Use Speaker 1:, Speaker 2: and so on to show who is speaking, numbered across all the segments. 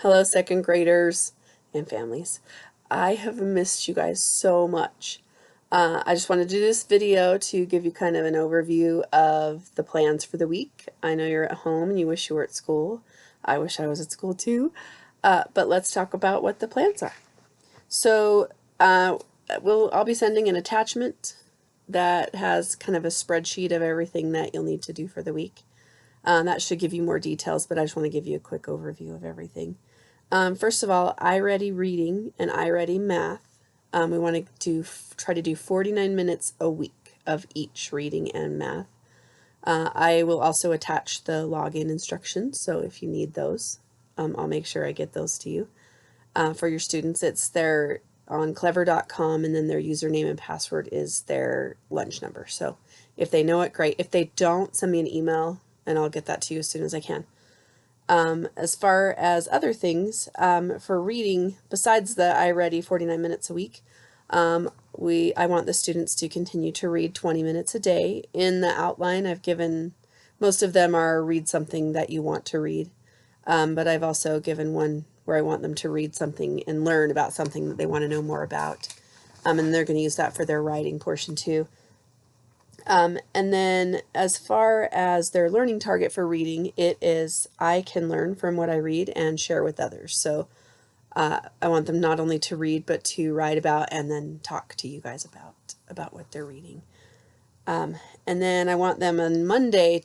Speaker 1: Hello, second graders and families. I have missed you guys so much. I just wanted to do this video to give you kind of an overview of the plans for the week. I know you're at home and you wish you were at school. I wish I was at school too. But let's talk about what the plans are. So I'll be sending an attachment that has kind of a spreadsheet of everything that you'll need to do for the week. That should give you more details, but I just want to give you a quick overview of everything. First of all, iReady reading and iReady math. We want to try to do 49 minutes a week of each reading and math. I will also attach the login instructions, so if you need those, I'll make sure I get those to you. For your students, it's their on clever.com, and then their username and password is their lunch number. So if they know it, great. If they don't, send me an email and I'll get that to you as soon as I can. As far as other things, for reading, besides the iReady 49 minutes a week, I want the students to continue to read 20 minutes a day. In the outline, I've given, most of them are read something that you want to read, but I've also given one where I want them to read something and learn about something that they want to know more about, and they're going to use that for their writing portion too. And then as far as their learning target for reading, it is I can learn from what I read and share with others. So I want them not only to read, but to write about and then talk to you guys about what they're reading. And then I want them on Monday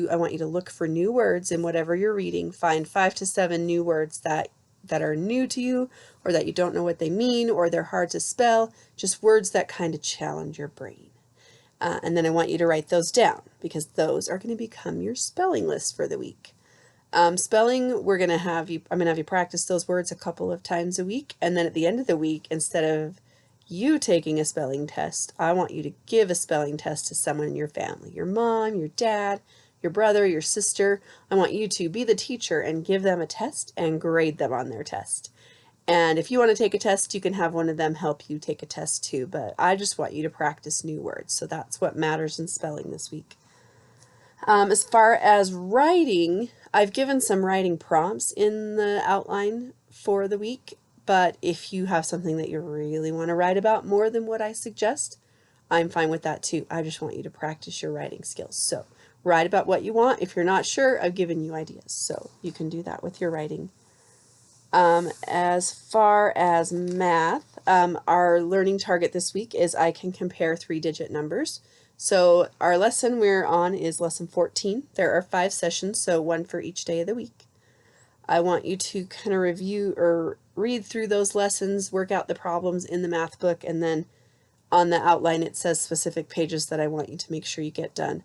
Speaker 1: I want you to look for new words in whatever you're reading. Find 5 to 7 new words that are new to you, or that you don't know what they mean, or they're hard to spell, just words that kind of challenge your brain. And then I want you to write those down, because those are going to become your spelling list for the week. Spelling, I'm going to have you practice those words a couple of times a week, and then at the end of the week, instead of you taking a spelling test, I want you to give a spelling test to someone in your family, your mom, your dad, your brother, your sister. I want you to be the teacher and give them a test and grade them on their test. And if you want to take a test, you can have one of them help you take a test too, but I just want you to practice new words. So that's what matters in spelling this week. As far as writing, I've given some writing prompts in the outline for the week, but if you have something that you really want to write about more than what I suggest, I'm fine with that too. I just want you to practice your writing skills. So write about what you want. If you're not sure, I've given you ideas, so you can do that with your writing. As far as math, our learning target this week is I can compare 3-digit numbers. So our lesson we're on is lesson 14. There are 5 sessions, so 1 for each day of the week. I want you to kind of review or read through those lessons, work out the problems in the math book, and then on the outline it says specific pages that I want you to make sure you get done.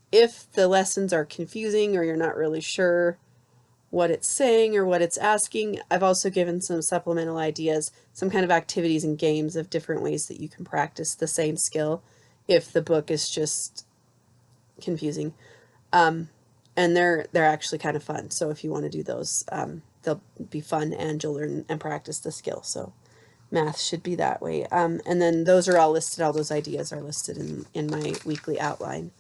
Speaker 1: If the lessons are confusing or you're not really sure what it's saying or what it's asking, I've also given some supplemental ideas, some kind of activities and games of different ways that you can practice the same skill if the book is just confusing. And they're actually kind of fun, so if you want to do those, they'll be fun and you'll learn and practice the skill. So math should be that way. And then those are all listed, all those ideas are listed in my weekly outline.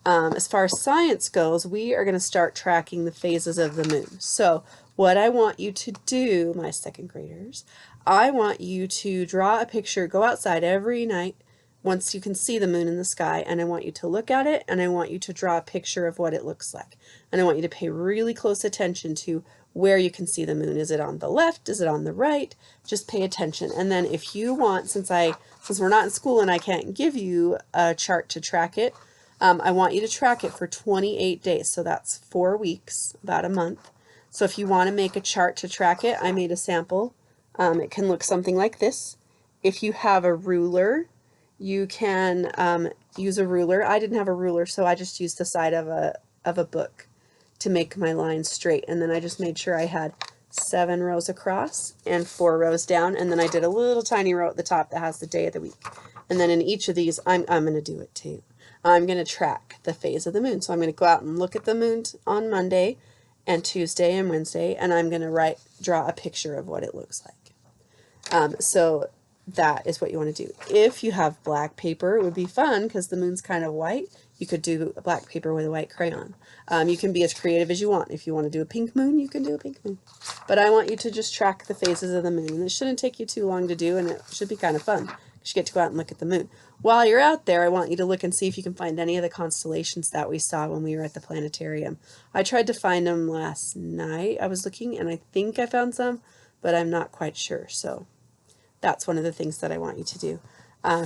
Speaker 1: As far as science goes, we are going to start tracking the phases of the moon. So what I want you to do, my second graders, I want you to draw a picture, go outside every night once you can see the moon in the sky, and I want you to look at it, and I want you to draw a picture of what it looks like. And I want you to pay really close attention to where you can see the moon. Is it on the left? Is it on the right? Just pay attention. And then if you want, since we're not in school and I can't give you a chart to track it, I want you to track it for 28 days. So that's 4 weeks, about a month. So if you want to make a chart to track it, I made a sample. It can look something like this. If you have a ruler, you can use a ruler. I didn't have a ruler, so I just used the side of a book to make my lines straight. And then I just made sure I had 7 rows across and 4 rows down. And then I did a little tiny row at the top that has the day of the week. And then in each of these, I'm going to do it too. I'm going to track the phase of the moon. So I'm going to go out and look at the moon on Monday and Tuesday and Wednesday, and I'm going to draw a picture of what it looks like. So that is what you want to do. If you have black paper, it would be fun because the moon's kind of white. You could do a black paper with a white crayon. You can be as creative as you want. If you want to do a pink moon, you can do a pink moon. But I want you to just track the phases of the moon. It shouldn't take you too long to do, and it should be kind of fun. You get to go out and look at the moon. While you're out there, I want you to look and see if you can find any of the constellations that we saw when we were at the planetarium. I tried to find them last night. I was looking, and I think I found some, but I'm not quite sure. So that's one of the things that I want you to do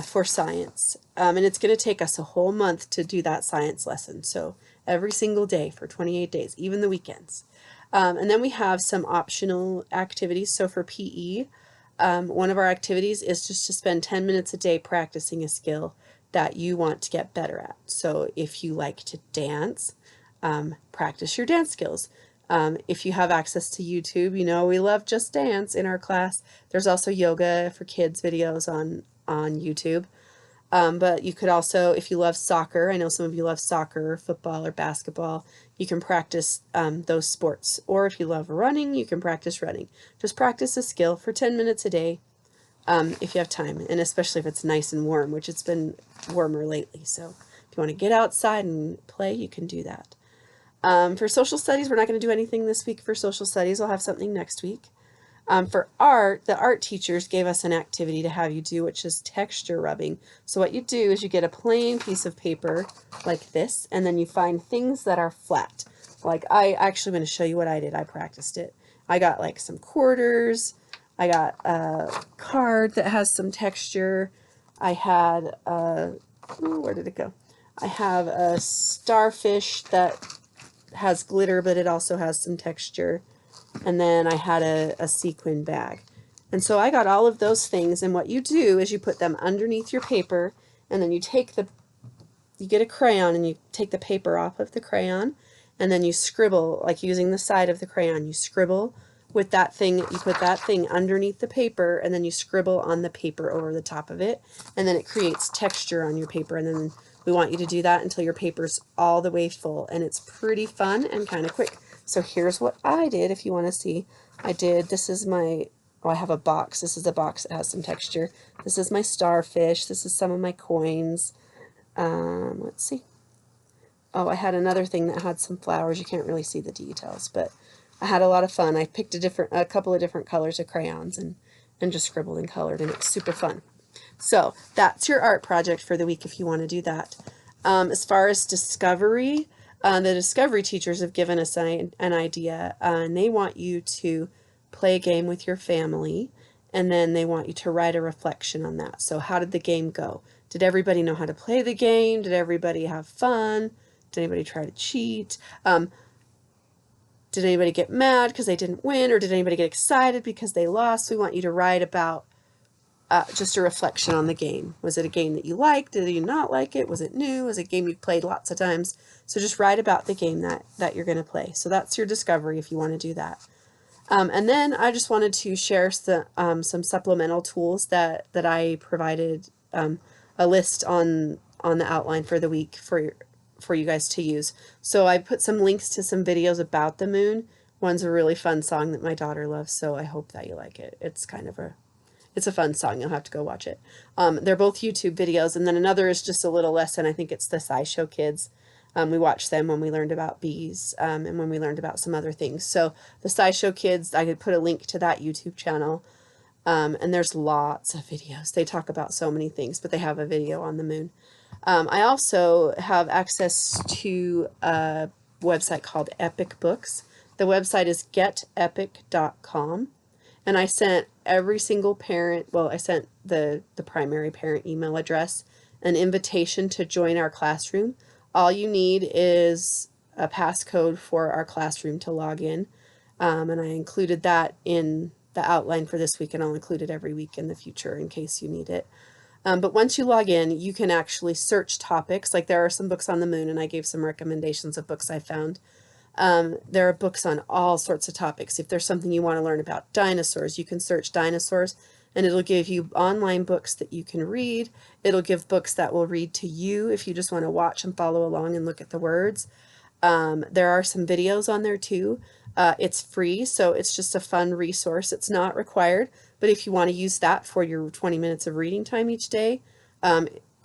Speaker 1: for science. And it's going to take us a whole month to do that science lesson. So every single day for 28 days, even the weekends. And then we have some optional activities. So for PE, one of our activities is just to spend 10 minutes a day practicing a skill that you want to get better at. So if you like to dance, practice your dance skills. If you have access to YouTube, you know we love Just Dance in our class. There's also yoga for kids videos on YouTube. But you could also, if you love soccer, I know some of you love soccer, football, or basketball, you can practice those sports. Or if you love running, you can practice running. Just practice a skill for 10 minutes a day if you have time, and especially if it's nice and warm, which it's been warmer lately. So if you want to get outside and play, you can do that. For social studies, we're not going to do anything this week for social studies. We'll have something next week. For art, the art teachers gave us an activity to have you do, which is texture rubbing. So what you do is you get a plain piece of paper like this, and then you find things that are flat. Like I actually going to show you what I did. I practiced it. I got like some quarters. I got a card that has some texture. I had where did it go? I have a starfish that has glitter, but it also has some texture. And then I had a sequin bag. And so I got all of those things, and what you do is you put them underneath your paper, and then you get a crayon and you take the paper off of the crayon, and then you scribble, like using the side of the crayon, you scribble with that thing, you put that thing underneath the paper, and then you scribble on the paper over the top of it, and then it creates texture on your paper, and then we want you to do that until your paper's all the way full, and it's pretty fun and kind of quick. So here's what I did, if you want to see. This is my, I have a box. This is a box that has some texture. This is my starfish. This is some of my coins. Let's see. Oh, I had another thing that had some flowers. You can't really see the details, but I had a lot of fun. I picked a couple of different colors of crayons and just scribbled and colored, and it's super fun. So that's your art project for the week if you want to do that. As far as discovery, the discovery teachers have given us an idea, and they want you to play a game with your family, and then they want you to write a reflection on that. So how did the game go? Did everybody know how to play the game? Did everybody have fun? Did anybody try to cheat? Did anybody get mad because they didn't win, or did anybody get excited because they lost? We want you to write about just a reflection on the game. Was it a game that you liked? Did you not like it? Was it new? Was it a game you've played lots of times? So just write about the game that you're going to play. So that's your discovery if you want to do that. And then I just wanted to share some supplemental tools that I provided, a list on the outline for the week for you guys to use. So I put some links to some videos about the moon. One's a really fun song that my daughter loves, so I hope that you like it. It's a fun song. You'll have to go watch it. They're both YouTube videos, and then another is just a little lesson. I think it's the SciShow Kids. We watched them when we learned about bees, and when we learned about some other things. So the SciShow Kids, I could put a link to that YouTube channel, and there's lots of videos. They talk about so many things, but they have a video on the moon. I also have access to a website called Epic Books. The website is getepic.com. And I sent every single parent, well, I sent the primary parent email address an invitation to join our classroom. All you need is a passcode for our classroom to log in. And I included that in the outline for this week, and I'll include it every week in the future in case you need it. But once you log in, you can actually search topics. Like there are some books on the moon, and I gave some recommendations of books I found. There are books on all sorts of topics. If there's something you want to learn about dinosaurs, you can search dinosaurs, and it'll give you online books that you can read. It'll give books that will read to you if you just want to watch and follow along and look at the words. There are some videos on there too. It's free, so it's just a fun resource. It's not required, but if you want to use that for your 20 minutes of reading time each day,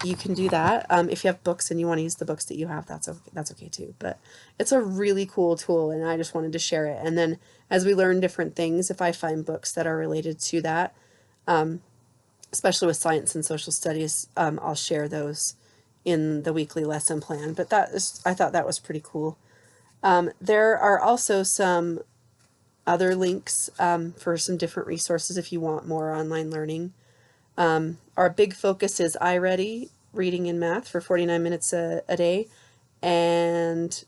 Speaker 1: you can do that. If you have books and you want to use the books that you have, that's okay too. But it's a really cool tool, and I just wanted to share it. And then as we learn different things, if I find books that are related to that, especially with science and social studies, I'll share those in the weekly lesson plan. But I thought that was pretty cool. There are also some other links for some different resources if you want more online learning. Our big focus is iReady, reading and math for 49 minutes a day, and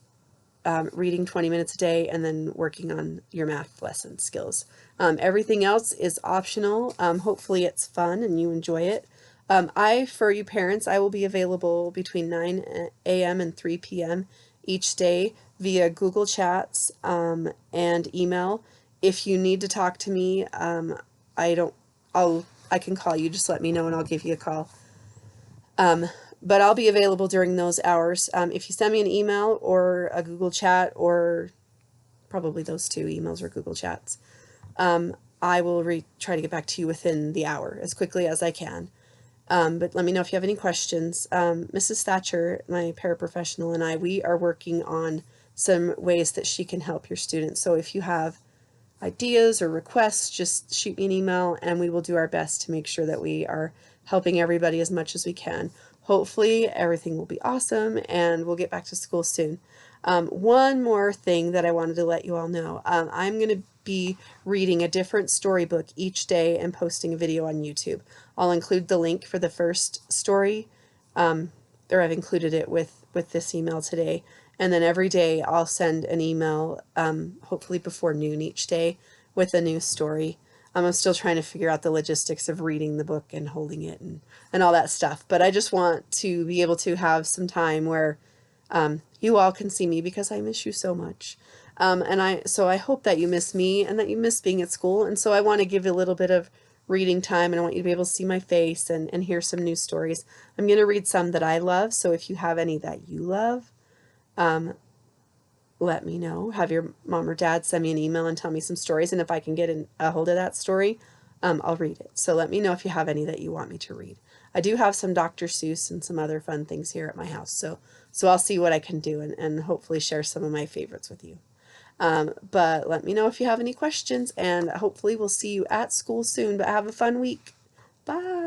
Speaker 1: reading 20 minutes a day, and then working on your math lesson skills. Everything else is optional. Hopefully it's fun and you enjoy it. For you parents, I will be available between 9 a.m. and 3 p.m. each day via Google Chats and email. If you need to talk to me, I can call you. Just let me know and I'll give you a call. But I'll be available during those hours. If you send me an email or a Google Chat, or probably those two, emails or Google Chats, I will try to get back to you within the hour as quickly as I can. But let me know if you have any questions. Mrs. Thatcher, my paraprofessional, and we are working on some ways that she can help your students. So if you have ideas or requests, just shoot me an email and we will do our best to make sure that we are helping everybody as much as we can. Hopefully everything will be awesome and we'll get back to school soon. One more thing that I wanted to let you all know. I'm going to be reading a different storybook each day and posting a video on YouTube. I'll include the link for the first story, or I've included it with this email today. And then every day I'll send an email, hopefully before noon each day, with a new story. I'm still trying to figure out the logistics of reading the book and holding it and all that stuff. But I just want to be able to have some time where you all can see me, because I miss you so much. So I hope that you miss me and that you miss being at school. And so I want to give you a little bit of reading time, and I want you to be able to see my face and hear some new stories. I'm going to read some that I love. So if you have any that you love, let me know. Have your mom or dad send me an email and tell me some stories. And if I can get a hold of that story, I'll read it. So let me know if you have any that you want me to read. I do have some Dr. Seuss and some other fun things here at my house. So I'll see what I can do and hopefully share some of my favorites with you. But let me know if you have any questions, and hopefully we'll see you at school soon. But have a fun week. Bye.